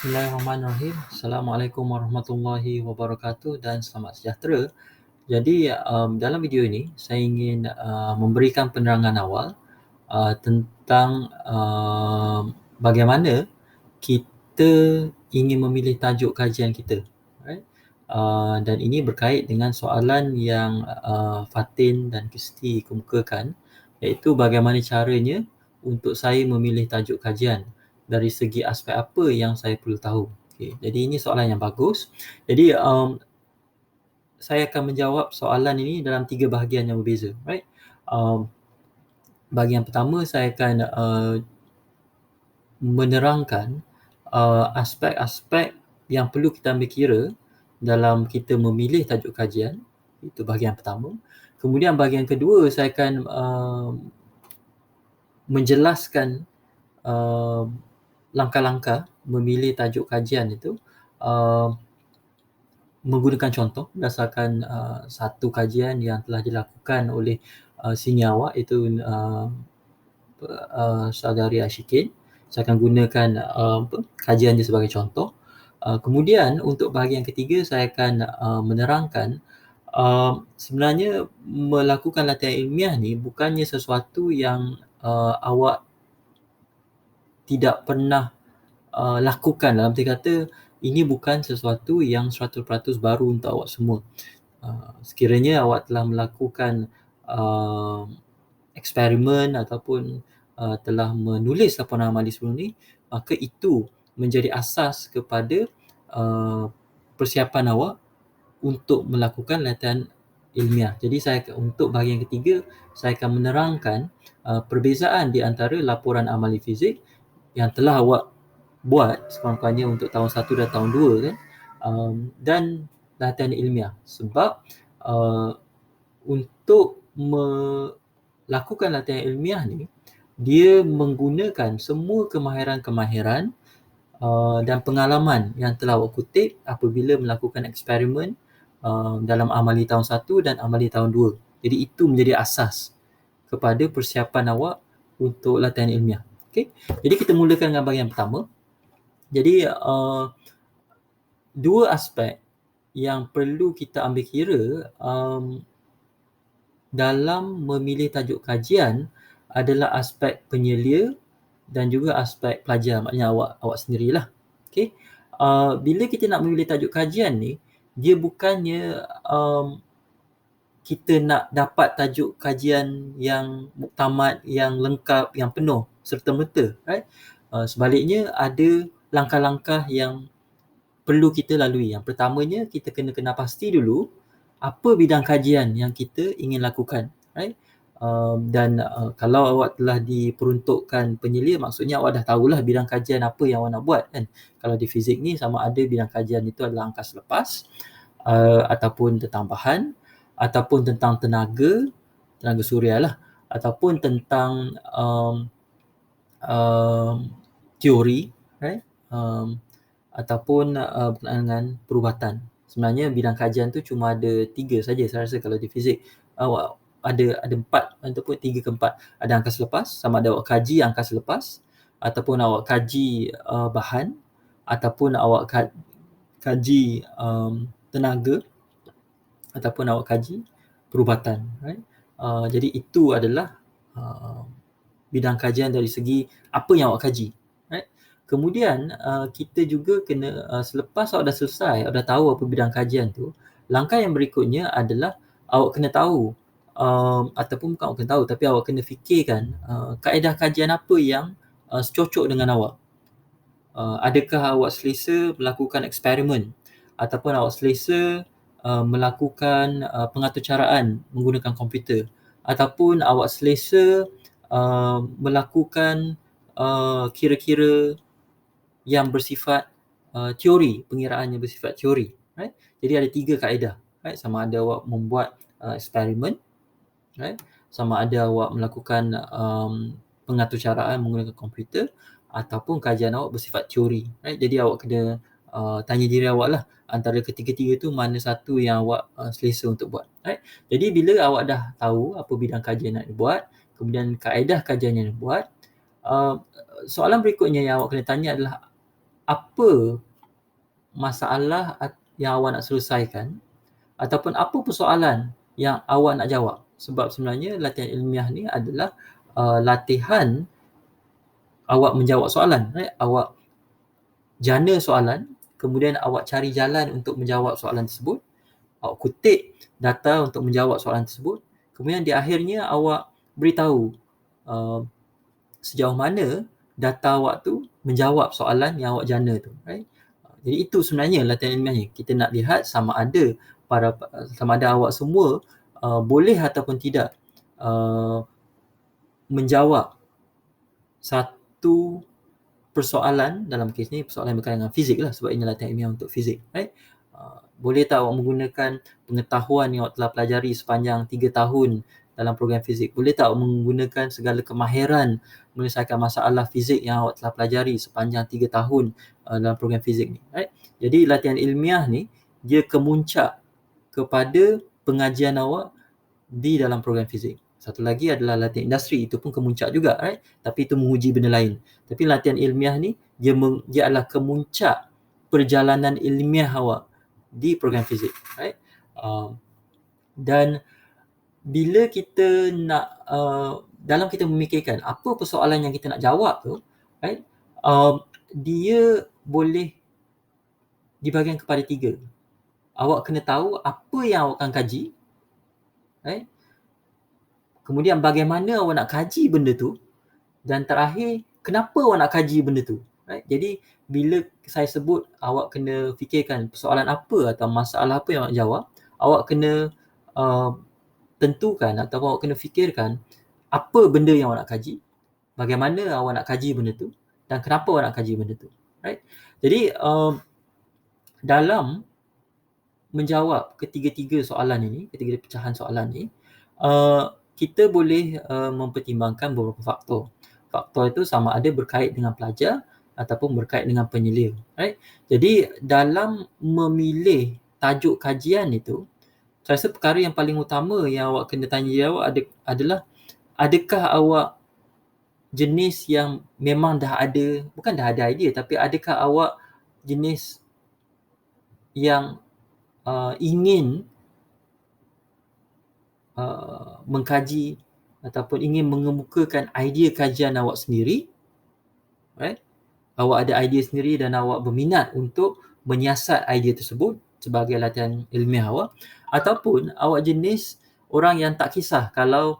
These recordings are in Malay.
Bismillahirrahmanirrahim. Assalamualaikum warahmatullahi wabarakatuh dan selamat sejahtera. Jadi dalam video ini saya ingin memberikan penerangan awal tentang bagaimana kita ingin memilih tajuk kajian kita. Right? Dan ini berkait dengan soalan yang Fatin dan Kristi kemukakan, iaitu bagaimana caranya untuk saya memilih tajuk kajian, dari segi aspek apa yang saya perlu tahu. Okay. Jadi ini soalan yang bagus. Jadi saya akan menjawab soalan ini dalam 3 bahagian yang berbeza. Right? Bahagian pertama saya akan menerangkan aspek-aspek yang perlu kita ambil kira dalam kita memilih tajuk kajian. Itu bahagian pertama. Kemudian bahagian kedua saya akan menjelaskan langkah-langkah memilih tajuk kajian itu menggunakan contoh berdasarkan satu kajian yang telah dilakukan oleh senior awak, iaitu Saudari Ashikin. Saya akan gunakan kajian dia sebagai contoh. Kemudian untuk bahagian ketiga saya akan menerangkan sebenarnya melakukan latihan ilmiah ni bukannya sesuatu yang awak tidak pernah lakukan. Dalam arti kata, ini bukan sesuatu yang 100% baru untuk awak semua. Sekiranya awak telah melakukan eksperimen ataupun telah menulis laporan amali sebelum ni, maka itu menjadi asas kepada persiapan awak untuk melakukan latihan ilmiah. Jadi untuk bahagian ketiga, saya akan menerangkan perbezaan di antara laporan amali fizik yang telah awak buat sekurang-kurangnya untuk tahun 1 dan tahun 2 kan, dan latihan ilmiah. Sebab untuk melakukan latihan ilmiah ni, dia menggunakan semua kemahiran-kemahiran dan pengalaman yang telah awak kutip apabila melakukan eksperimen dalam amali tahun 1 dan amali tahun 2. Jadi itu menjadi asas kepada persiapan awak untuk latihan ilmiah. Okay? Jadi kita mulakan dengan bahagian pertama. Jadi dua aspek yang perlu kita ambil kira dalam memilih tajuk kajian adalah aspek penyelia dan juga aspek pelajar, maknanya awak sendirilah. Okay? Bila kita nak memilih tajuk kajian ni, dia bukannya kita nak dapat tajuk kajian yang muktamad, yang lengkap, yang penuh serta-merta. Right? Sebaliknya ada langkah-langkah yang perlu kita lalui. Yang pertamanya, kita kena pasti dulu apa bidang kajian yang kita ingin lakukan. Right? Dan kalau awak telah diperuntukkan penyelia, maksudnya awak dah tahulah bidang kajian apa yang awak nak buat kan. Kalau di fizik ni sama ada bidang kajian itu adalah angkasa lepas, ataupun tentang bahan, ataupun tentang tenaga suria lah, ataupun tentang teori, right? Ataupun berkenaan dengan perubatan. Sebenarnya bidang kajian tu cuma ada 3 saja saya rasa kalau di fizik. Awak ada 4 ataupun 3 ke 4. Ada angkasa lepas, sama ada awak kaji angkasa lepas, ataupun awak kaji bahan, ataupun awak kaji tenaga, ataupun awak kaji perubatan. Right? Jadi itu adalah bidang kajian dari segi apa yang awak kaji. Right? Kemudian kita juga kena, selepas awak dah selesai, awak dah tahu apa bidang kajian tu, langkah yang berikutnya adalah awak kena tahu, ataupun bukan awak kena tahu, tapi awak kena fikirkan kaedah kajian apa yang secocok dengan awak. Adakah awak selesa melakukan eksperimen, ataupun awak selesa melakukan pengaturcaraan menggunakan komputer, ataupun awak selesa melakukan kira-kira yang bersifat teori, pengiraan yang bersifat teori. Right? Jadi ada 3 kaedah. Right? Sama ada awak membuat eksperimen, right? Sama ada awak melakukan pengaturcaraan menggunakan komputer, ataupun kajian awak bersifat teori. Right? Jadi awak kena tanya diri awak lah, antara ketiga-tiga tu mana satu yang awak selesa untuk buat. Right? Jadi bila awak dah tahu apa bidang kajian nak dibuat, kemudian kaedah kajian yang dibuat, soalan berikutnya yang awak kena tanya adalah apa masalah yang awak nak selesaikan ataupun apa persoalan yang awak nak jawab. Sebab sebenarnya latihan ilmiah ni adalah latihan awak menjawab soalan, right? Awak jana soalan, kemudian awak cari jalan untuk menjawab soalan tersebut, awak kutip data untuk menjawab soalan tersebut, kemudian di akhirnya awak beritahu sejauh mana data awak tu menjawab soalan yang awak jana tu, right? Jadi itu sebenarnya latihan ilmiahnya. Kita nak lihat sama ada awak semua boleh ataupun tidak menjawab satu persoalan, dalam kes ni persoalan yang berkaitan dengan fizik lah, sebab ini latihan ilmiah untuk fizik, right? Boleh tak awak menggunakan pengetahuan yang awak telah pelajari sepanjang 3 tahun dalam program fizik? Boleh tak awak menggunakan segala kemahiran menyelesaikan masalah fizik yang awak telah pelajari sepanjang 3 tahun dalam program fizik ni, right? Jadi latihan ilmiah ni dia kemuncak kepada pengajian awak di dalam program fizik. Satu lagi adalah latihan industri, itu pun kemuncak juga, right? Tapi itu menguji benda lain. Tapi latihan ilmiah ni dia adalah kemuncak perjalanan ilmiah awak di program fizik, right? Dan bila kita nak dalam kita memikirkan apa persoalan yang kita nak jawab tu, right? Dia boleh dibahagikan kepada 3. Awak kena tahu apa yang awak akan kaji, right? Kemudian bagaimana awak nak kaji benda tu, dan terakhir kenapa awak nak kaji benda tu, right? Jadi bila saya sebut awak kena fikirkan persoalan apa atau masalah apa yang awak jawab, awak kena tentukan atau awak kena fikirkan apa benda yang awak nak kaji, bagaimana awak nak kaji benda tu, dan kenapa awak nak kaji benda tu, right? Jadi dalam menjawab ketiga-tiga soalan ini, ketiga pecahan soalan ni, kita boleh mempertimbangkan beberapa faktor. Faktor itu sama ada berkait dengan pelajar ataupun berkait dengan penyelia, right? Jadi dalam memilih tajuk kajian itu, saya rasa perkara yang paling utama yang awak kena tanya diri awak adalah adakah awak jenis yang memang dah ada, bukan dah ada idea, tapi adakah awak jenis yang ingin mengkaji ataupun ingin mengemukakan idea kajian awak sendiri, right? Awak ada idea sendiri dan awak berminat untuk menyiasat idea tersebut sebagai latihan ilmiah awak, ataupun awak jenis orang yang tak kisah kalau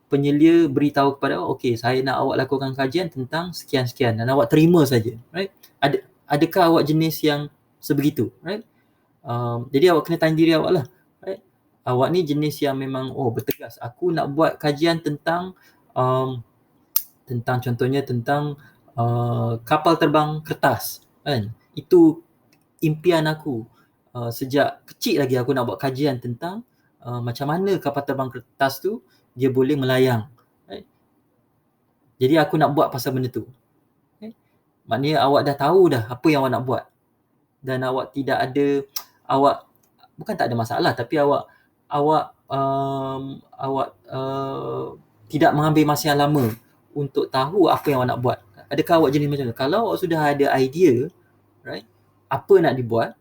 penyelia beritahu kepada awak, okey, saya nak awak lakukan kajian tentang sekian-sekian, dan awak terima saja, right? Adakah awak jenis yang sebegitu, right? Jadi awak kena tanya diri awak lah, right? Awak ni jenis yang memang bertegas, aku nak buat kajian tentang contohnya tentang kapal terbang kertas, kan? Itu impian aku. Sejak kecil lagi aku nak buat kajian tentang macam mana kapal terbang kertas tu dia boleh melayang, right? Jadi aku nak buat pasal benda tu, right? Maknanya awak dah tahu dah apa yang awak nak buat, dan awak tidak ada, awak bukan tak ada masalah, tapi awak tidak mengambil masa yang lama untuk tahu apa yang awak nak buat. Adakah awak jenis macam tu? Kalau awak sudah ada idea, right, apa nak dibuat,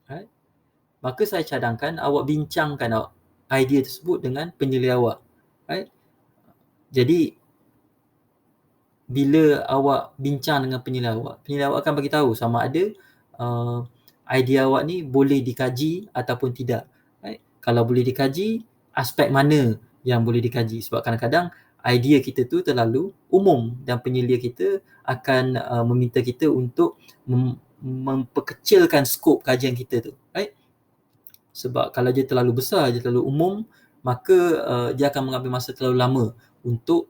right, maka saya cadangkan awak bincangkan idea tersebut dengan penyelia awak, right? Jadi bila awak bincang dengan penyelia awak akan bagi tahu sama ada idea awak ni boleh dikaji ataupun tidak, right? Kalau boleh dikaji, aspek mana yang boleh dikaji, sebab kadang-kadang idea kita tu terlalu umum dan penyelia kita akan meminta kita untuk memperkecilkan skop kajian kita tu, right? Sebab kalau dia terlalu besar, dia terlalu umum, maka dia akan mengambil masa terlalu lama untuk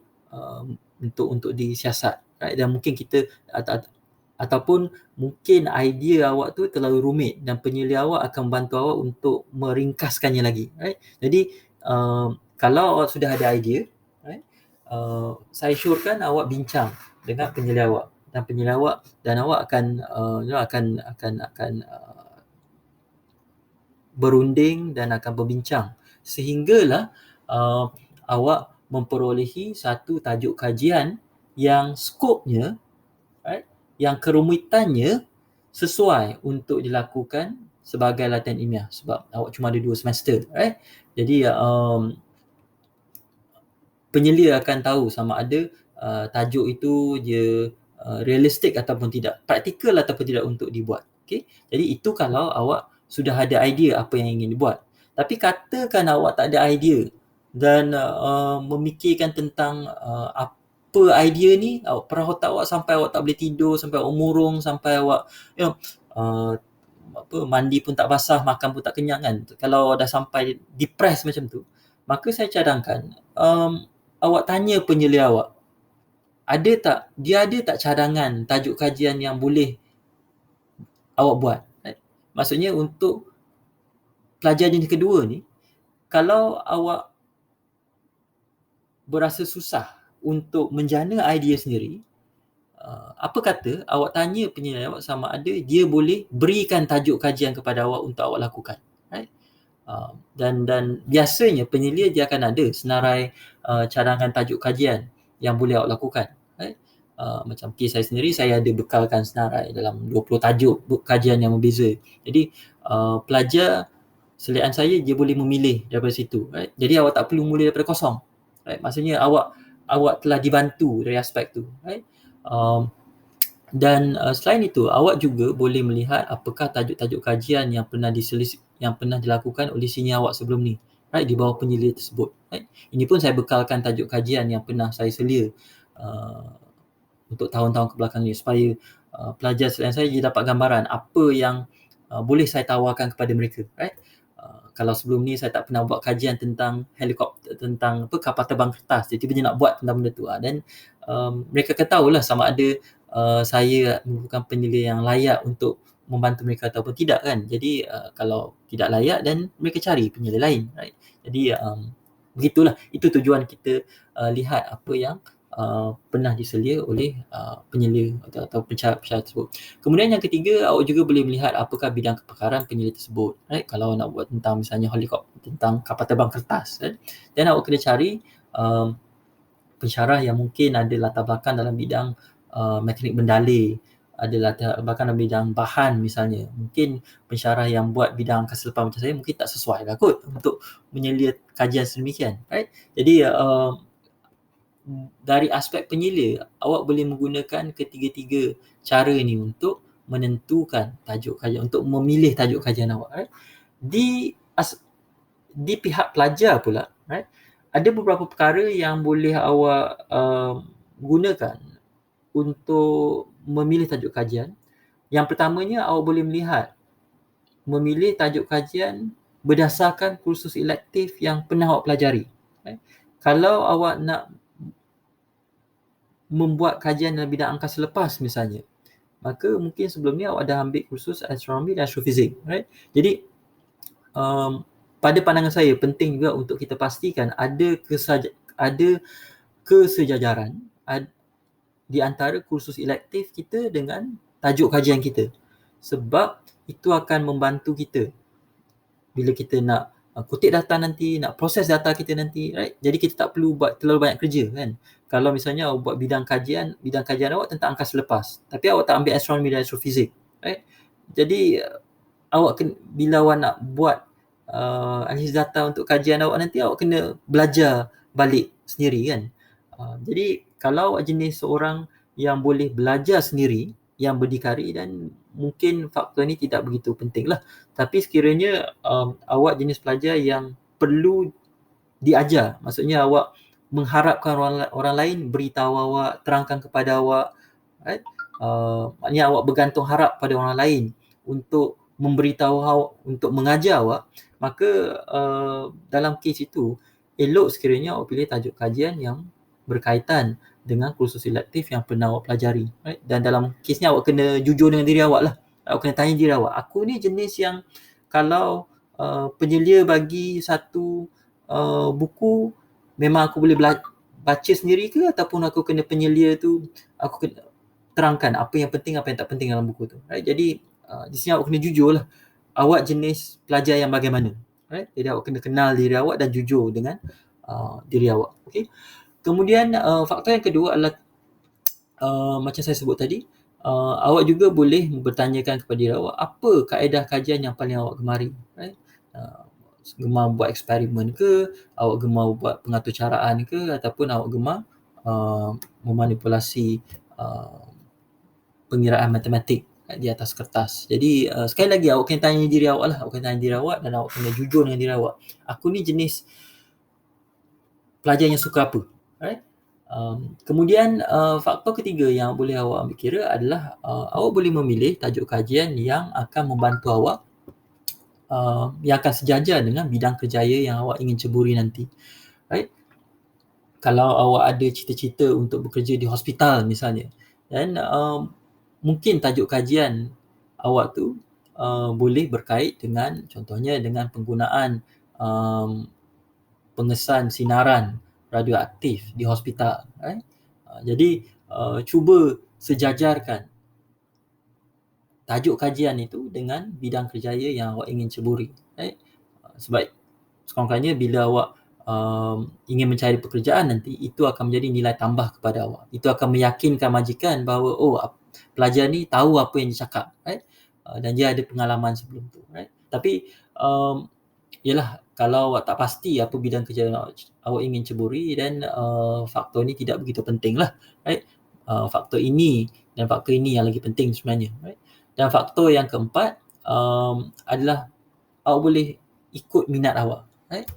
disiasat, right? Dan mungkin kita ataupun mungkin idea awak tu terlalu rumit dan penyelia awak akan membantu awak untuk meringkaskannya lagi, right? Jadi kalau awak sudah ada idea, right, saya syorkan awak bincang dengan penyelia awak, dan awak akan berunding dan akan berbincang sehinggalah awak memperolehi satu tajuk kajian yang skopnya, right, yang kerumitannya sesuai untuk dilakukan sebagai latihan ilmiah sebab awak cuma ada 2 semester, right? Jadi penyelia akan tahu sama ada tajuk itu dia realistik ataupun tidak, praktikal ataupun tidak untuk dibuat. Okay? Jadi itu kalau awak sudah ada idea apa yang ingin dibuat. Tapi katakan awak tak ada idea dan memikirkan tentang apa idea ni, perah otak awak sampai awak tak boleh tidur, sampai awak murung, sampai awak mandi pun tak basah, makan pun tak kenyang kan. Kalau dah sampai depressed macam tu, maka saya cadangkan awak tanya penyelia awak, dia ada tak cadangan tajuk kajian yang boleh awak buat. Maksudnya untuk pelajar jenis kedua ni, kalau awak berasa susah untuk menjana idea sendiri, apa kata awak tanya penyelia awak sama ada dia boleh berikan tajuk kajian kepada awak untuk awak lakukan. Right? Dan biasanya penyelia dia akan ada senarai cadangan tajuk kajian yang boleh awak lakukan. Right? Macam kes saya sendiri, saya ada bekalkan senarai dalam 20 tajuk kajian yang berbeza. Jadi pelajar selian saya dia boleh memilih daripada situ. Right? Jadi awak tak perlu mula daripada kosong. Right? Maksudnya awak telah dibantu dari aspek tu. Right? Dan selain itu, awak juga boleh melihat apakah tajuk-tajuk kajian yang pernah dilakukan oleh senior awak sebelum ni, right, di bawah penyelia tersebut. Right. Ini pun saya bekalkan tajuk kajian yang pernah saya selia untuk tahun-tahun kebelakang ni supaya pelajar selain saya dia dapat gambaran apa yang boleh saya tawarkan kepada mereka. Right. Kalau sebelum ni saya tak pernah buat kajian tentang helikopter, tentang kapal terbang kertas, jadi dia nak buat tentang benda tu. Dan mereka akan tahulah sama ada saya merupakan penyelia yang layak untuk membantu mereka ataupun tidak kan. Jadi kalau tidak layak dan mereka cari penyelia lain, right? Jadi begitulah, itu tujuan kita lihat apa yang pernah diselia oleh penyelia atau pensyarah tersebut. Kemudian yang ketiga, awak juga boleh melihat apakah bidang kepakaran penyelia tersebut, right? Kalau nak buat tentang misalnya helikopter, tentang kapal terbang kertas, right? Dan awak kena cari pensyarah yang mungkin ada latar belakang dalam bidang mekanik bendalur, ada latar belakang dalam bidang bahan misalnya. Mungkin pensyarah yang buat bidang angkasa lepas macam saya mungkin tak sesuai lah kot untuk menyelia kajian sedemikian, right? Jadi dari aspek penyelia, awak boleh menggunakan ketiga-tiga cara ni untuk menentukan tajuk kajian, untuk memilih tajuk kajian awak, right? Di pihak pelajar pula, right, ada beberapa perkara yang boleh awak gunakan untuk memilih tajuk kajian. Yang pertamanya, awak boleh memilih tajuk kajian berdasarkan kursus elektif yang pernah awak pelajari. Right? Kalau awak nak membuat kajian dalam bidang angkasa lepas misalnya, maka mungkin sebelum ni awak dah ambil kursus astronomi dan astrofizik. Right? Jadi pada pandangan saya penting juga untuk kita pastikan ada kesejajaran di antara kursus elektif kita dengan tajuk kajian kita. Sebab itu akan membantu kita bila kita nak kutip data nanti, nak proses data kita nanti, right? Jadi kita tak perlu buat terlalu banyak kerja kan. Kalau misalnya awak buat bidang kajian awak tentang angkasa lepas, tapi awak tak ambil astronomi dan astrofizik, right? Jadi awak bila awak nak buat analisis data untuk kajian awak nanti, awak kena belajar balik sendiri kan. Jadi kalau awak jenis seorang yang boleh belajar sendiri, yang berdikari, dan mungkin faktor ni tidak begitu penting lah. Tapi sekiranya awak jenis pelajar yang perlu diajar, maksudnya awak mengharapkan orang lain beritahu awak, terangkan kepada awak, right? Maknanya awak bergantung harap pada orang lain untuk memberitahu awak, untuk mengajar awak, maka dalam kes itu elok sekiranya awak pilih tajuk kajian yang berkaitan dengan kursus selektif yang pernah awak pelajari, right? Dan dalam kes ni awak kena jujur dengan diri awak lah. Awak kena tanya diri awak, aku ni jenis yang kalau penyelia bagi satu buku, memang aku boleh baca sendiri ke, ataupun aku kena penyelia tu aku kena terangkan apa yang penting, apa yang tak penting dalam buku tu, right? Jadi di sini awak kena jujur lah, awak jenis pelajar yang bagaimana, right? Jadi awak kena kenal diri awak dan jujur dengan diri awak. Okay. Kemudian faktor yang kedua adalah macam saya sebut tadi, Awak juga boleh bertanyakan kepada diri awak, apa kaedah kajian yang paling awak gemari, right? Gemar buat eksperimen ke, awak gemar buat pengaturcaraan ke, ataupun awak gemar memanipulasi pengiraan matematik di atas kertas. Jadi sekali lagi awak kena tanya diri awak lah, awak kena tanya diri awak dan awak kena jujur dengan diri awak. Aku ni jenis pelajar yang suka apa, right? Kemudian faktor ketiga yang boleh awak ambil kira adalah awak boleh memilih tajuk kajian yang akan membantu awak, yang akan sejajar dengan bidang kerjaya yang awak ingin ceburi nanti, right? Kalau awak ada cita-cita untuk bekerja di hospital misalnya, dan mungkin tajuk kajian awak tu boleh berkait dengan, contohnya dengan penggunaan pengesan sinaran radioaktif di hospital, right? Jadi cuba sejajarkan tajuk kajian itu dengan bidang kerjaya yang awak ingin ceburi, right? Sebab sekurang-kurangnya bila awak ingin mencari pekerjaan nanti, itu akan menjadi nilai tambah kepada awak. Itu akan meyakinkan majikan bahawa pelajar ni tahu apa yang dia cakap, right? Dan dia ada pengalaman sebelum tu, right? Tapi yalah, kalau awak tak pasti apa bidang kerja yang awak ingin ceburi, dan faktor ni tidak begitu penting lah, right? Faktor ini dan faktor ini yang lagi penting sebenarnya, right? Dan faktor yang keempat adalah awak boleh ikut minat awak, right?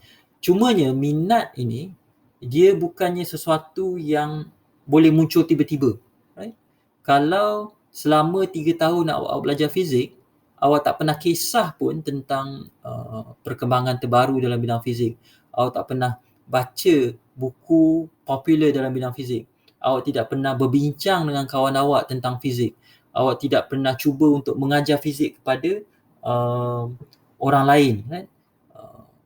Cumanya minat ini dia bukannya sesuatu yang boleh muncul tiba-tiba, right? Kalau selama 3 tahun awak belajar fizik, awak tak pernah kisah pun tentang perkembangan terbaru dalam bidang fizik, awak tak pernah baca buku popular dalam bidang fizik, awak tidak pernah berbincang dengan kawan awak tentang fizik, awak tidak pernah cuba untuk mengajar fizik kepada orang lain, kan?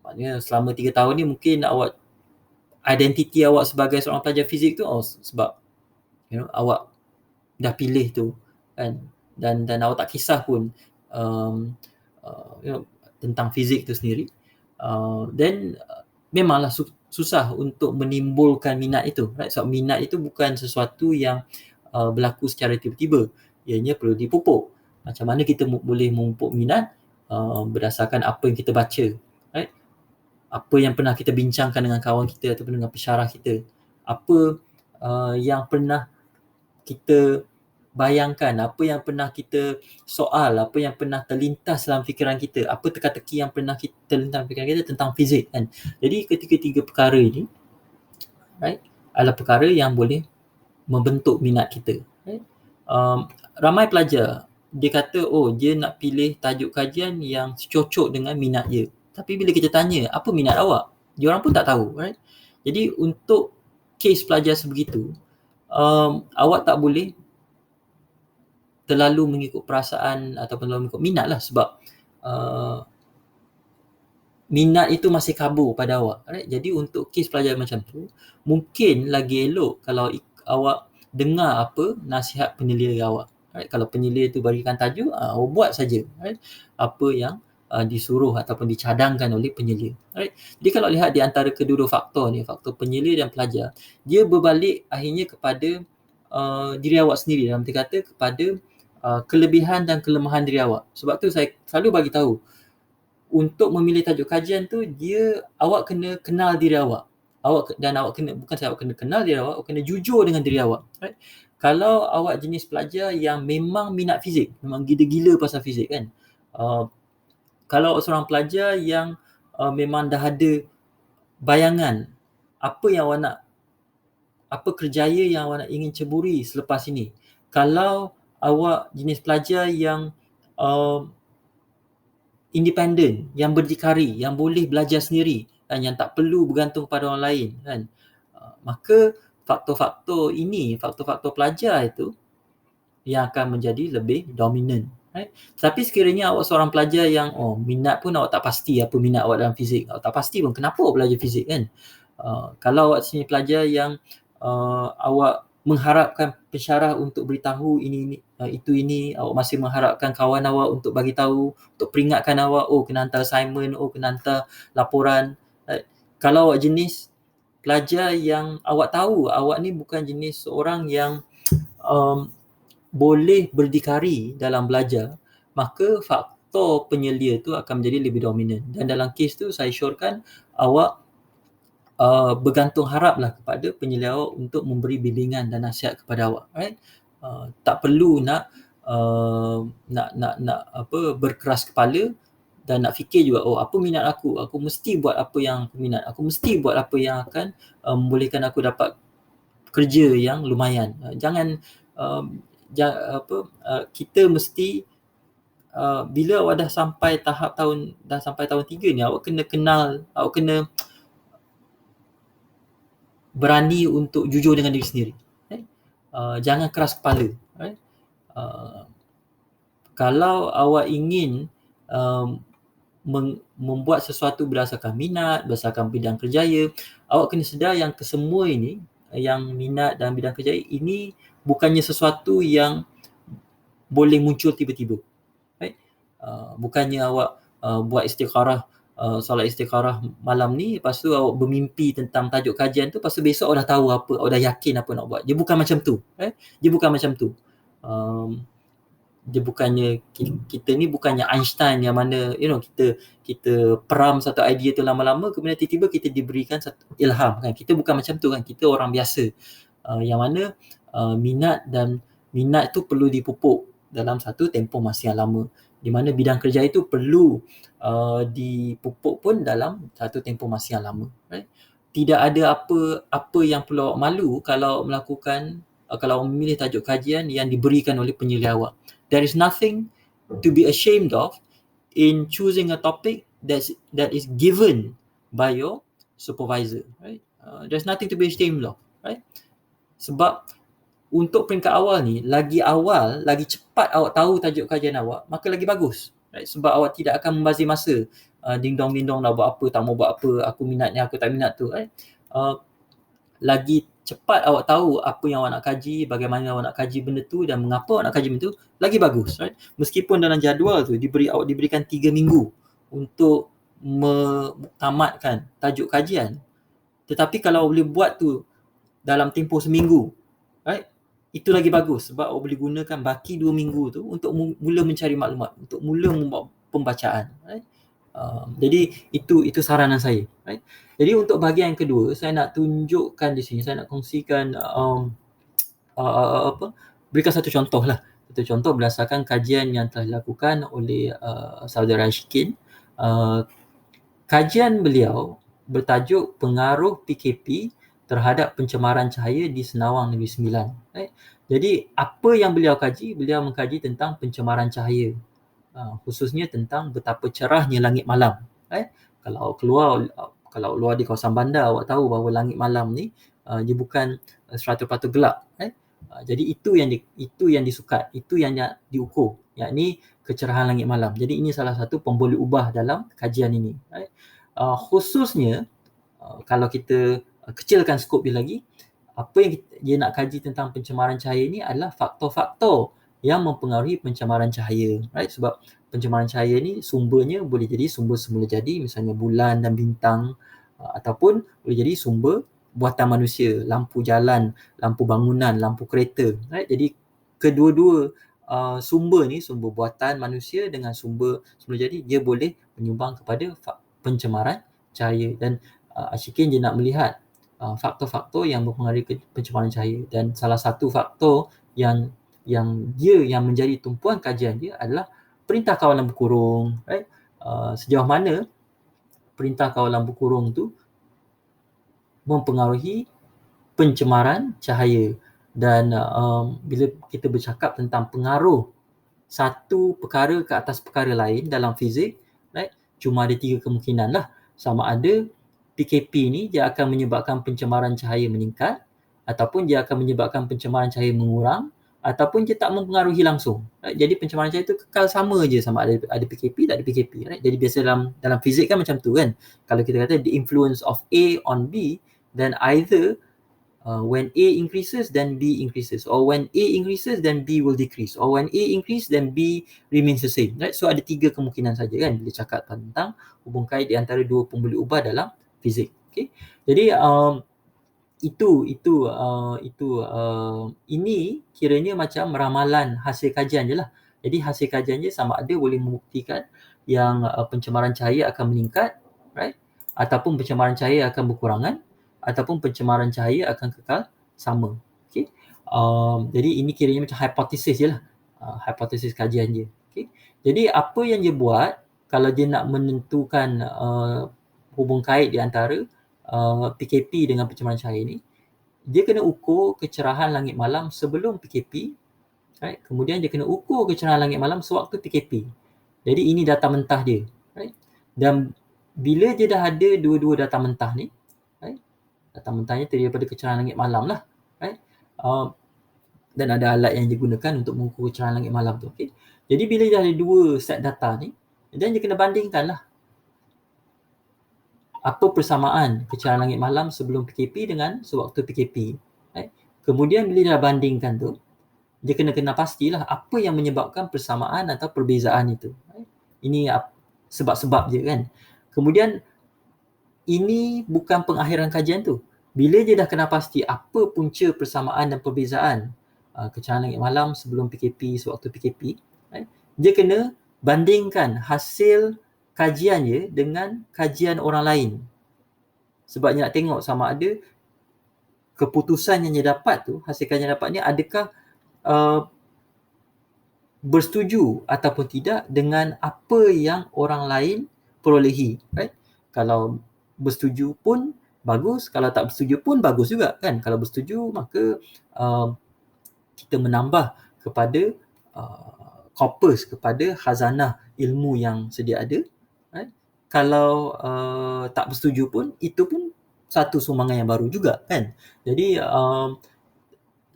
Maknanya selama 3 tahun ni mungkin awak, identiti awak sebagai seorang pelajar fizik tu sebab awak dah pilih tu, kan? Dan awak tak kisah pun tentang fizik tu sendiri. Then memanglah susah untuk menimbulkan minat itu, right? Sebab minat itu bukan sesuatu yang berlaku secara tiba-tiba. Ianya perlu dipupuk. Macam mana kita boleh memupuk minat? Berdasarkan apa yang kita baca, right? Apa yang pernah kita bincangkan dengan kawan kita ataupun dengan pensyarah kita, apa yang pernah kita bayangkan, apa yang pernah kita soal, apa yang pernah terlintas dalam fikiran kita, apa teka-teki yang pernah terlintas dalam fikiran kita tentang fizik, kan? Jadi ketiga-tiga perkara ini, right, adalah perkara yang boleh membentuk minat kita, right? Ramai pelajar dia kata dia nak pilih tajuk kajian yang cocok dengan minat dia. Tapi bila kita tanya, apa minat awak? Dia orang pun tak tahu, right? Jadi untuk kes pelajar sebegitu, awak tak boleh terlalu mengikut perasaan ataupun terlalu mengikut minat lah, sebab minat itu masih kabur pada awak, right? Jadi untuk kes pelajar macam tu, mungkin lagi elok kalau awak dengar apa nasihat penyelia awak, right? Kalau penyelia tu berikan tajuk, awak buat saja, right? Apa yang disuruh ataupun dicadangkan oleh penyelia, right? Jadi kalau lihat di antara kedua-dua faktor ni, faktor penyelia dan pelajar, dia berbalik akhirnya kepada diri awak sendiri, dalam arti kata kepada kelebihan dan kelemahan diri awak. Sebab tu saya selalu bagi tahu, untuk memilih tajuk kajian tu, awak kena kenal diri awak. Awak kena, bukan saja awak kena kenal diri awak kena jujur dengan diri awak, right? Kalau awak jenis pelajar yang memang minat fizik, memang gila-gila pasal fizik, kan? Kalau seorang pelajar yang memang dah ada bayangan apa yang awak nak, apa kerjaya yang awak nak ingin ceburi selepas ini. Kalau awak jenis pelajar yang independen, yang berdikari, yang boleh belajar sendiri, dan yang tak perlu bergantung pada orang lain, kan? Maka faktor-faktor ini, faktor-faktor pelajar itu yang akan menjadi lebih dominan, right? Tapi sekiranya awak seorang pelajar yang minat pun awak tak pasti apa minat awak dalam fizik, awak tak pasti pun kenapa awak belajar fizik, kan? Kalau awak sini pelajar yang awak mengharapkan pensyarah untuk beritahu ini itu ini, awak masih mengharapkan kawan awak untuk bagi tahu, untuk peringatkan awak, kena hantar assignment, kena hantar laporan, right? Kalau awak jenis pelajar yang awak tahu awak ni bukan jenis seorang yang boleh berdikari dalam belajar, maka faktor penyelia tu akan menjadi lebih dominan. Dan dalam kes tu saya syorkan awak bergantung haraplah kepada penyelia awak untuk memberi bimbingan dan nasihat kepada awak, right? Tak perlu nak berkeras kepala dan nak fikir juga, oh apa minat aku mesti buat apa yang aku minat, aku mesti buat apa yang akan membolehkan aku dapat kerja yang lumayan. Jangan kita mesti bila awak dah sampai tahun 3 ni, awak kena kenal, awak kena berani untuk jujur dengan diri sendiri, right? Jangan keras kepala, right? Kalau awak ingin membuat sesuatu berdasarkan minat, berdasarkan bidang kerjaya, awak kena sedar yang kesemua ini, yang minat dan bidang kerjaya ini bukannya sesuatu yang boleh muncul tiba-tiba, right? Bukannya awak buat istikharah, solat istikharah malam ni, lepas tu awak bermimpi tentang tajuk kajian tu, lepas tu besok awak dah tahu apa, awak dah yakin apa nak buat. Dia bukan macam tu, right? Dia bukan macam tu. Dia bukannya, kita ni bukannya Einstein yang mana kita peram satu idea tu lama-lama, kemudian tiba-tiba kita diberikan satu ilham, kan? Kita bukan macam tu, kan? Kita orang biasa yang mana minat tu perlu dipupuk dalam satu tempoh masa yang lama, di mana bidang kerja itu perlu dipupuk pun dalam satu tempoh masa yang lama, right? Tidak ada apa yang perlu awak malu kalau melakukan kalau memilih tajuk kajian yang diberikan oleh penyelia awak. There is nothing to be ashamed of in choosing a topic that is given by your supervisor, right? There's nothing to be ashamed of, right? Sebab untuk peringkat awal ni, lagi awal, lagi cepat awak tahu tajuk kajian awak, maka lagi bagus, right? Sebab awak tidak akan membazir masa ding-dong nak buat apa, tak mau buat apa, aku minat ni, aku tak minat tu, right? Lagi cepat awak tahu apa yang awak nak kaji, bagaimana awak nak kaji benda tu dan mengapa awak nak kaji benda tu, lagi bagus, right? Meskipun dalam jadual tu awak diberikan 3 minggu untuk tamatkan tajuk kajian, tetapi kalau awak boleh buat tu dalam tempoh seminggu, right? Itu lagi bagus sebab awak boleh gunakan baki 2 minggu tu untuk mula mencari maklumat, untuk mula membuat pembacaan, right? Jadi itu saranan saya, right? Jadi untuk bahagian yang kedua, saya nak tunjukkan di sini, saya nak kongsikan berikan satu contoh lah. Satu contoh berdasarkan kajian yang telah dilakukan oleh saudara Ashikin. Kajian beliau bertajuk pengaruh PKP terhadap pencemaran cahaya di Senawang Negeri Sembilan, right? Jadi apa yang beliau kaji? Beliau mengkaji tentang pencemaran cahaya, khususnya tentang betapa cerahnya langit malam, right? Kalau luar di kawasan bandar, awak tahu bahawa langit malam ni dia bukan 100% gelap, right? Jadi itu yang disukat, itu yang diukur, yakni kecerahan langit malam. Jadi ini salah satu pemboleh ubah dalam kajian ini, right? Khususnya kalau kita kecilkan skop dia lagi, apa yang dia nak kaji tentang pencemaran cahaya ini adalah faktor-faktor yang mempengaruhi pencemaran cahaya, right? Sebab pencemaran cahaya ni sumbernya boleh jadi sumber semula jadi, misalnya bulan dan bintang, ataupun boleh jadi sumber buatan manusia, lampu jalan, lampu bangunan, lampu kereta, right? Jadi kedua-dua sumber ni, sumber buatan manusia dengan sumber semula jadi, dia boleh menyumbang kepada pencemaran cahaya. Dan Ashikin dia nak melihat faktor-faktor yang mempengaruhi pencemaran cahaya, dan salah satu faktor yang menjadi tumpuan kajian dia adalah perintah kawalan berkurung, right? Sejauh mana perintah kawalan berkurung tu mempengaruhi pencemaran cahaya. Dan bila kita bercakap tentang pengaruh satu perkara ke atas perkara lain dalam fizik, right? Cuma ada 3 kemungkinan lah. Sama ada PKP ni dia akan menyebabkan pencemaran cahaya meningkat, ataupun dia akan menyebabkan pencemaran cahaya mengurang, ataupun dia tak mempengaruhi langsung, right? Jadi pencemaran cahaya tu kekal sama je, sama ada PKP tak ada PKP, right? Jadi biasa dalam fizik kan macam tu, kan? Kalau kita kata the influence of A on B, then either when A increases then B increases, or when A increases then B will decrease, or when A increase then B remains the same, right? So ada 3 kemungkinan saja, kan, bila cakap tentang hubung kait di antara 2 pemboleh ubah dalam fizik. Okay? Jadi Ini kiranya macam ramalan hasil kajian je lah. Jadi hasil kajian je sama ada boleh membuktikan yang pencemaran cahaya akan meningkat, right? Ataupun pencemaran cahaya akan berkurangan, ataupun pencemaran cahaya akan kekal sama. Okay? Jadi ini kiranya macam hipotesis je lah. Hipotesis kajian je. Okay? Jadi apa yang dia buat kalau dia nak menentukan hubung kait di antara PKP dengan pencemaran cahaya ni, dia kena ukur kecerahan langit malam sebelum PKP, right? Kemudian dia kena ukur kecerahan langit malam sewaktu PKP. Jadi ini data mentah dia, right? Dan bila dia dah ada dua-dua data mentah ni, right? Data mentahnya terdiri daripada kecerahan langit malam lah, right? Dan ada alat yang digunakan untuk mengukur kecerahan langit malam tu, okay? Jadi bila dia ada dua set data ni, dan dia kena bandingkan lah apa persamaan kecerahan langit malam sebelum PKP dengan sewaktu PKP. Right? Kemudian bila dia bandingkan tu, dia kena pastilah apa yang menyebabkan persamaan atau perbezaan itu. Right? Ini sebab-sebab je kan. Kemudian ini bukan pengakhiran kajian tu. Bila dia dah kena pasti apa punca persamaan dan perbezaan kecerahan langit malam sebelum PKP, sewaktu PKP, right? Dia kena bandingkan hasil kajian dia dengan kajian orang lain. Sebab dia nak tengok sama ada keputusan yang dia dapat tu, hasil kajian yang dapat ni adakah bersetuju ataupun tidak dengan apa yang orang lain perolehi, right? Kalau bersetuju pun bagus, kalau tak bersetuju pun bagus juga kan. Kalau bersetuju maka kita menambah kepada corpus, kepada khazanah ilmu yang sedia ada, right? Kalau tak bersetuju pun, itu pun satu sumbangan yang baru juga kan. Jadi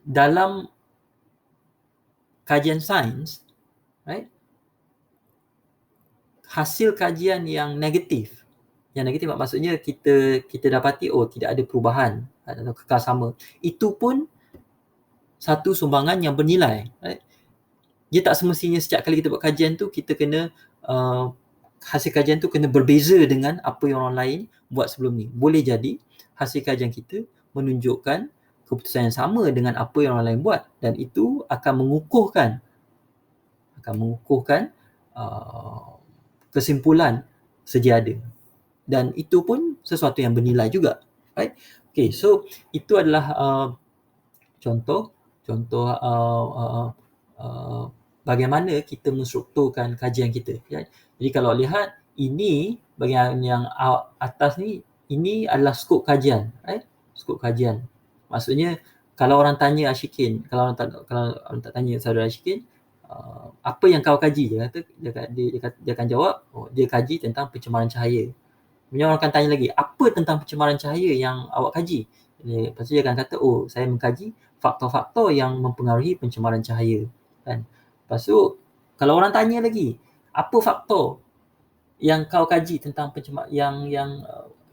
dalam kajian sains, right, hasil kajian yang negatif maksudnya kita dapati tidak ada perubahan atau kekal sama, itu pun satu sumbangan yang bernilai, right? Dia tak semestinya setiap kali kita buat kajian tu kita kena hasil kajian tu kena berbeza dengan apa yang orang lain buat sebelum ni. Boleh jadi hasil kajian kita menunjukkan keputusan yang sama dengan apa yang orang lain buat, dan itu akan mengukuhkan kesimpulan sedia ada, dan itu pun sesuatu yang bernilai juga, right? Okay, so itu adalah contoh bagaimana kita menstrukturkan kajian kita, right? Jadi kalau lihat ini bahagian yang atas ni, ini adalah skop kajian, right? Skop kajian. Maksudnya kalau orang tanya Ashikin, kalau orang tak tanya saudara Ashikin, apa yang kau kaji, dia akan jawab, dia kaji tentang pencemaran cahaya. Kemudian orang akan tanya lagi, apa tentang pencemaran cahaya yang awak kaji? Lepas tu dia akan kata, saya mengkaji faktor-faktor yang mempengaruhi pencemaran cahaya, kan? Lepas tu kalau orang tanya lagi, apa faktor yang kau kaji tentang pencemaran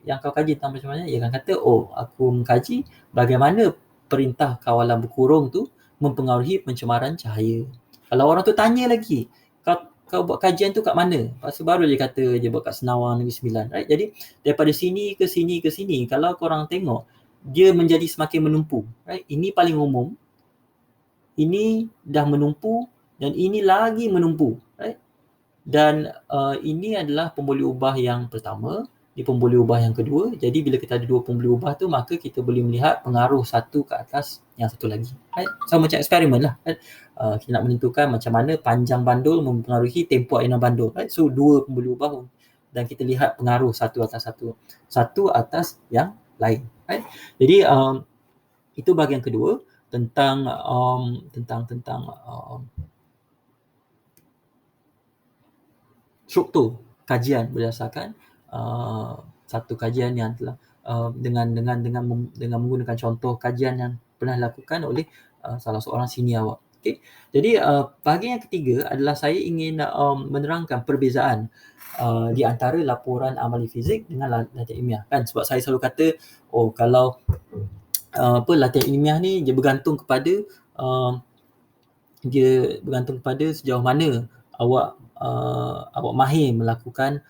yang kau kaji tentang pencemaran, dia akan kata, aku mengkaji bagaimana perintah kawalan berkurung tu mempengaruhi pencemaran cahaya. Kalau orang tu tanya lagi, kau buat kajian tu kat mana? Lepas tu baru dia kata dia buat kat Senawang Negeri Sembilan, right? Jadi daripada sini ke sini ke sini, kalau korang tengok, dia menjadi semakin menumpu, right? Ini paling umum, ini dah menumpu, dan ini lagi menumpu, right? Dan ini adalah pemboleh ubah yang pertama, ini pemboleh ubah yang kedua. Jadi bila kita ada dua pemboleh ubah tu, maka kita boleh melihat pengaruh satu ke atas yang satu lagi, right? Sama macam eksperimen lah, right? Kita nak menentukan macam mana panjang bandul mempengaruhi tempoh ayunan bandul, right? So dua pemboleh ubah dan kita lihat pengaruh satu atas yang lain, right? Jadi itu bahagian kedua tentang struktur kajian berdasarkan satu kajian yang telah dengan menggunakan contoh kajian yang pernah dilakukan oleh salah seorang senior awak. Okay. Jadi bahagian yang ketiga adalah saya ingin menerangkan perbezaan di antara laporan amali fizik dengan latihan ilmiah, kan? Sebab saya selalu kata, kalau latihan ilmiah ni dia bergantung kepada sejauh mana awak mahir melakukan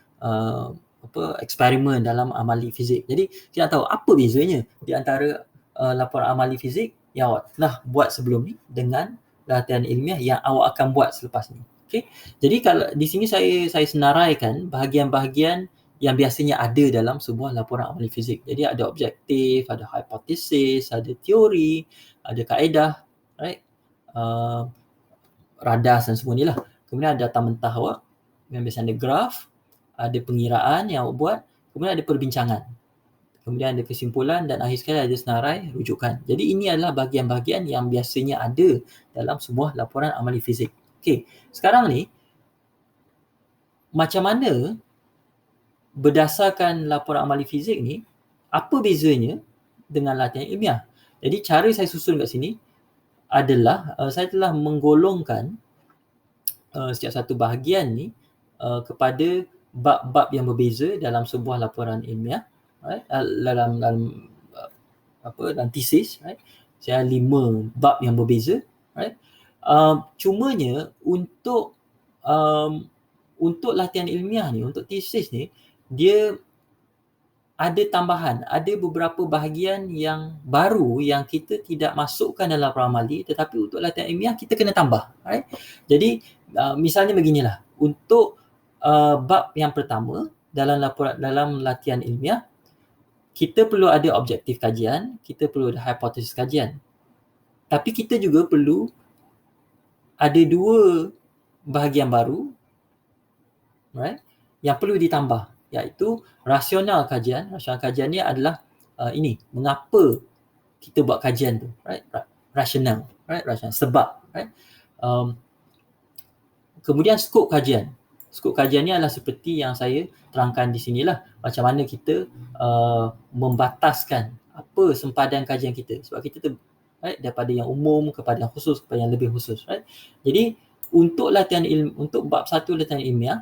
eksperimen dalam amali fizik. Jadi kita nak tahu apa bezanya di antara laporan amali fizik yang awak telah buat sebelum ni dengan latihan ilmiah yang awak akan buat selepas ni. Okey. Jadi kalau di sini saya senaraikan bahagian-bahagian yang biasanya ada dalam sebuah laporan amali fizik. Jadi ada objektif, ada hipotesis, ada teori, ada kaedah, right? Radas dan semua ni lah. Kemudian ada data mentah awak, yang biasanya ada graf, ada pengiraan yang awak buat, kemudian ada perbincangan. Kemudian ada kesimpulan dan akhir sekali ada senarai rujukan. Jadi ini adalah bahagian-bahagian yang biasanya ada dalam sebuah laporan amali fizik. Okey, sekarang ni macam mana berdasarkan laporan amali fizik ni, apa bezanya dengan latihan ilmiah? Jadi cara saya susun kat sini adalah saya telah menggolongkan setiap satu bahagian ni kepada bab-bab yang berbeza dalam sebuah laporan ilmiah, right? dalam tesis, right? Saya 5 bab yang berbeza, right? Cumanya untuk latihan ilmiah ni, untuk tesis ni, dia ada tambahan, ada beberapa bahagian yang baru yang kita tidak masukkan dalam laporan amali, tetapi untuk latihan ilmiah kita kena tambah, right? Jadi misalnya beginilah, untuk bab yang pertama dalam latihan ilmiah, kita perlu ada objektif kajian, kita perlu ada hipotesis kajian. Tapi kita juga perlu ada 2 bahagian baru, right, yang perlu ditambah, iaitu rasional kajian. Rasional kajian ni adalah ini, mengapa kita buat kajian tu, right? Rasional, right? Rasional, sebab, right? Kemudian skop kajian. Skop kajian ni adalah seperti yang saya terangkan di sinilah, macam mana kita membataskan apa sempadan kajian kita. Sebab kita right, daripada yang umum kepada yang khusus kepada yang lebih khusus, right? Jadi untuk untuk bab 1 latihan ilmiah,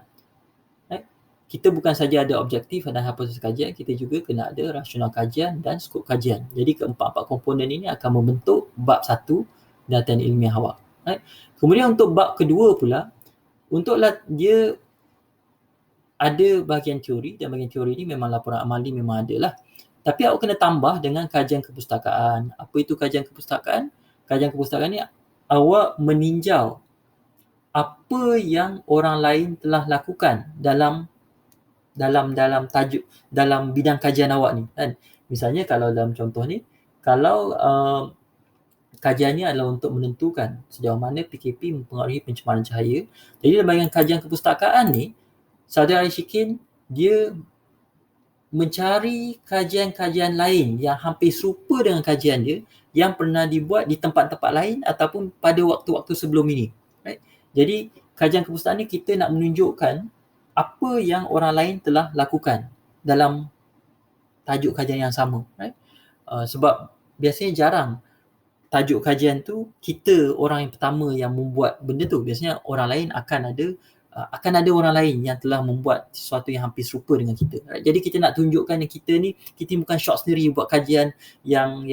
right, kita bukan saja ada objektif dan hipotesis kajian, kita juga kena ada rasional kajian dan skop kajian. Jadi keempat-empat komponen ini akan membentuk bab 1 latihan ilmiah awak, right? Kemudian untuk bab kedua pula, dia ada bahagian teori, dan bahagian teori ni memang laporan amali memang ada lah. Tapi awak kena tambah dengan kajian kepustakaan. Apa itu kajian kepustakaan? Kajian kepustakaan ni awak meninjau apa yang orang lain telah lakukan dalam tajuk, dalam bidang kajian awak ni, kan? Misalnya kalau dalam contoh ni, kalau kajiannya adalah untuk menentukan sejauh mana PKP mempengaruhi pencemaran cahaya. Jadi dalam bahagian kajian kepustakaan ni, Saudara Syikin dia mencari kajian-kajian lain yang hampir serupa dengan kajian dia yang pernah dibuat di tempat-tempat lain ataupun pada waktu-waktu sebelum ini, right? Jadi kajian kepustakaan ni kita nak menunjukkan apa yang orang lain telah lakukan dalam tajuk kajian yang sama, right? Sebab biasanya jarang tajuk kajian tu kita orang yang pertama yang membuat benda tu. Biasanya orang lain akan ada orang lain yang telah membuat sesuatu yang hampir serupa dengan kita. Right? Jadi kita nak tunjukkan yang kita bukan shot sendiri buat kajian yang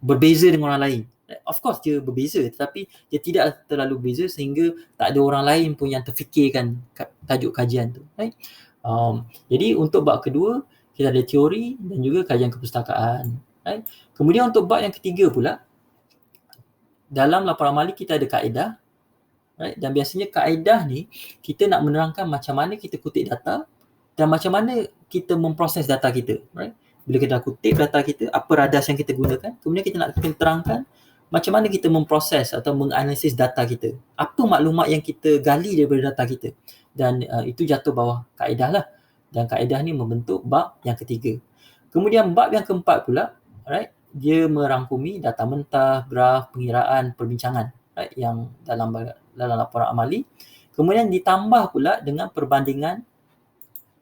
berbeza dengan orang lain. Right? Of course dia berbeza, tetapi dia tidak terlalu berbeza sehingga tak ada orang lain pun yang terfikirkan tajuk kajian tu. Right? Jadi untuk bab kedua, kita ada teori dan juga kajian kepustakaan. Right? Kemudian untuk bab yang ketiga pula, dalam laporan amali kita ada kaedah. Right? Dan biasanya kaedah ni kita nak menerangkan macam mana kita kutip data dan macam mana kita memproses data kita, right? Bila kita dah kutip data kita, apa radas yang kita gunakan, kemudian kita nak terangkan macam mana kita memproses atau menganalisis data kita, apa maklumat yang kita gali daripada data kita, dan itu jatuh bawah kaedah lah, dan kaedah ni membentuk bab yang ketiga. Kemudian bab yang keempat pula, right, dia merangkumi data mentah, graf, pengiraan, perbincangan, right, yang dalam laporan amali. Kemudian ditambah pula dengan perbandingan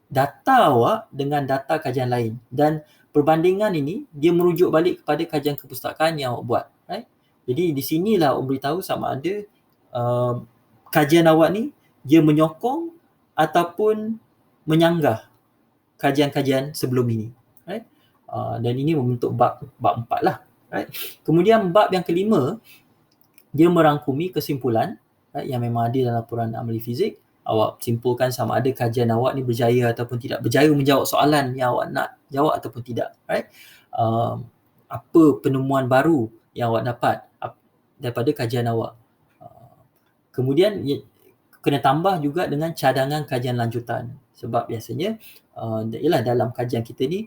data awak dengan data kajian lain, dan perbandingan ini dia merujuk balik kepada kajian kepustakaan yang awak buat, right? Jadi di sinilah awak beritahu sama ada kajian awak ni dia menyokong ataupun menyanggah kajian-kajian sebelum ini, right? Dan ini membentuk bab 4 lah, right? Kemudian bab yang kelima, dia merangkumi kesimpulan, right, yang memang ada dalam laporan amali fizik. Awak simpulkan sama ada kajian awak ni berjaya ataupun tidak, berjaya menjawab soalan yang awak nak jawab ataupun tidak, right? apa penemuan baru yang awak dapat daripada kajian awak. Kemudian kena tambah juga dengan cadangan kajian lanjutan, sebab biasanya ialah dalam kajian kita ni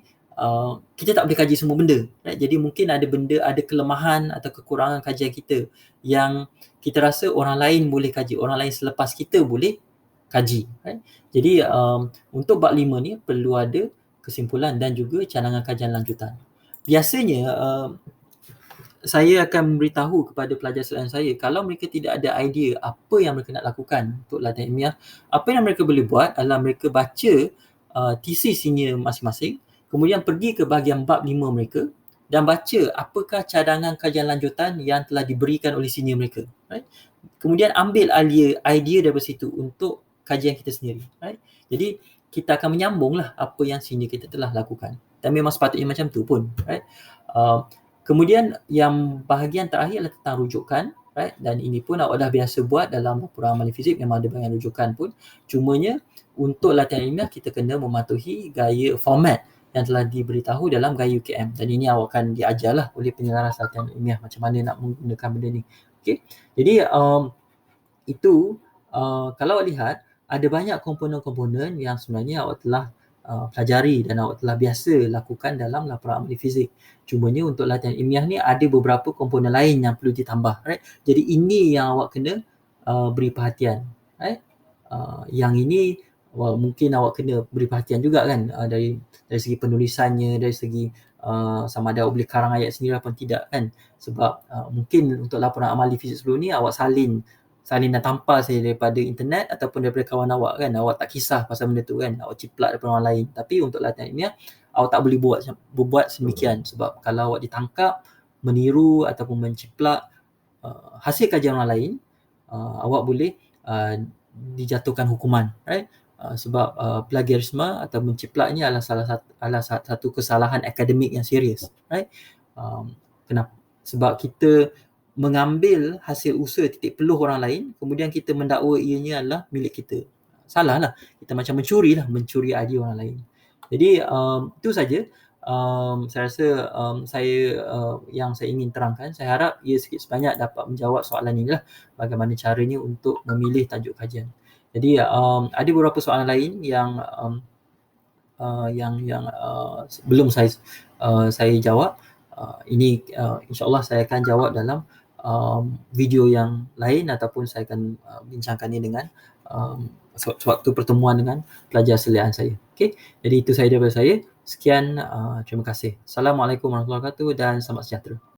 kita tak boleh kaji semua benda, right? Jadi mungkin ada benda, ada kelemahan atau kekurangan kajian kita yang kita rasa orang lain boleh kaji, orang lain selepas kita boleh kaji, right? Jadi untuk bab 5 ni perlu ada kesimpulan dan juga cadangan kajian lanjutan. Biasanya saya akan memberitahu kepada pelajar selain saya, kalau mereka tidak ada idea apa yang mereka nak lakukan untuk latihan ilmiah, apa yang mereka boleh buat adalah mereka baca tesisnya masing-masing, kemudian pergi ke bahagian bab 5 mereka dan baca apakah cadangan kajian lanjutan yang telah diberikan oleh senior mereka, right? Kemudian ambil idea daripada situ untuk kajian kita sendiri, right? Jadi kita akan menyambunglah apa yang senior kita telah lakukan, dan memang sepatutnya macam tu pun, right? Kemudian yang bahagian terakhir adalah tentang rujukan, right? Dan ini pun awak dah biasa buat dalam laporan amali fizik, memang ada bahagian rujukan pun. Cumanya untuk latihan ilmiah kita kena mematuhi gaya format yang telah diberitahu dalam gaya UKM, dan ini awak akan diajarlah oleh penyelaras latihan ilmiah macam mana nak menggunakan benda ni. Okay? Jadi itu kalau awak lihat ada banyak komponen-komponen yang sebenarnya awak telah pelajari dan awak telah biasa lakukan dalam laporan amali fizik. Cumanya untuk latihan ilmiah ni ada beberapa komponen lain yang perlu ditambah, right? Jadi ini yang awak kena beri perhatian, right? Yang ini mungkin awak kena beri perhatian juga kan, dari segi penulisannya, dari segi sama ada awak boleh karang ayat sendiri ataupun tidak kan, sebab mungkin untuk laporan amali fizik sebelum ni awak salin dan tampal saja daripada internet ataupun daripada kawan awak kan, awak tak kisah pasal benda tu kan, awak ciplak daripada orang lain. Tapi untuk latihan ilmiah awak tak boleh buat sedemikian, sebab kalau awak ditangkap meniru ataupun menciplak hasil kajian orang lain, awak boleh dijatuhkan hukuman, right? Sebab plagiarisme atau menciplak ini adalah salah satu kesalahan akademik yang serius, right? Kenapa? Sebab kita mengambil hasil usaha titik peluh orang lain, kemudian kita mendakwa ianya adalah milik kita. Salah lah. Kita macam mencuri idea orang lain. Jadi itu saja saya rasa yang saya ingin terangkan. Saya harap ia sikit sebanyak dapat menjawab soalan ini lah, bagaimana caranya untuk memilih tajuk kajian. Jadi ada beberapa soalan lain yang belum saya jawab. Ini insyaAllah saya akan jawab dalam video yang lain, ataupun saya akan bincangkan ini dengan suatu pertemuan dengan pelajar seliaan saya. Okay? Jadi itu sahaja daripada saya. Sekian, terima kasih. Assalamualaikum warahmatullahi wabarakatuh dan selamat sejahtera.